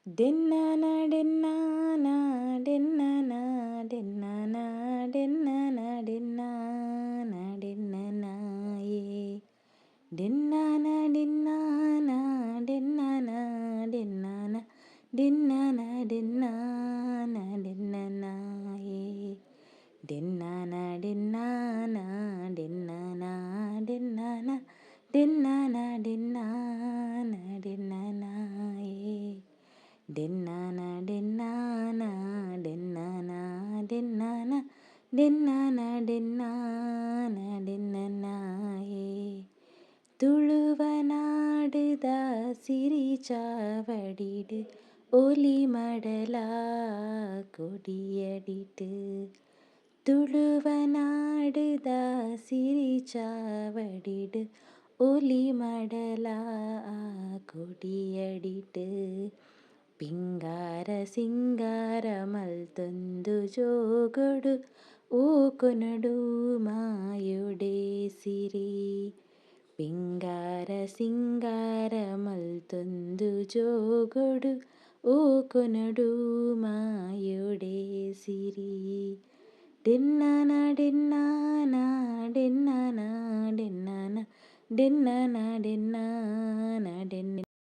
ಡೆನ್ನನ ಡೆನ್ನನ ಡೆನ್ನನ ಡೆನ್ನನ ಡೆನ್ನನ ಡೆನ್ನನ ಡೆನ್ನನ ಏ ಡೆನ್ನನ ಡೆನ್ನನ ಡೆನ್ನನ ಡೆನ್ನನ ಡೆನ್ನನ ಡೆನ್ನನ ಡೆನ್ನನ ಏ ಡೆನ್ನನ ಡೆನ್ನನ ಡೆನ್ನನ ಡೆನ್ನನ ಡೆನ್ನನ ಡೆನ್ನನ ಡೆನ್ನನ ಏ ಡೆನ್ನನ ಡೆನ್ನನ ಡೆನ್ನನ ಡೆನ್ನನ ಡೆನ್ನನ ಡೆನ್ನನ ಡೆನ್ನನ ಏ ತುಳುವನಾಡುದ ಸಿರಿ ಚಾವಡಿಡು ಒಲಿ ಮಡಲ ಕೊಡಿಯಡಿಟ್ಟು ತುಳುವನಾಡುದ ಸಿರಿ ಚಾವಡಿಡು ಒಲಿ ಮಡಲ ಕೊಡಿಯಡಿಟ್ಟು ಪಿಂಗಾರ ಸಿಂಗಾರ ಮಲ್ತೊಂದು ಜೋಗೊಡು ಓಕೊನಡು ಮಾಯೊಡೆ ಸಿರಿ ಪಿಂಗಾರ ಸಿಂಗಾರ ಮಲ್ತೊಂದು ಜೋಗೊಡು ಓಕೊನಡು ಮಾಯೊಡೆ ಸಿರಿ ಡೆನ್ನನ ಡೆನ್ನನ ಡೆನ್ನನ ಡೆನ್ನನ ಡೆನ್ನನ ಡೆನ್ನನ ಡೆನ್ನ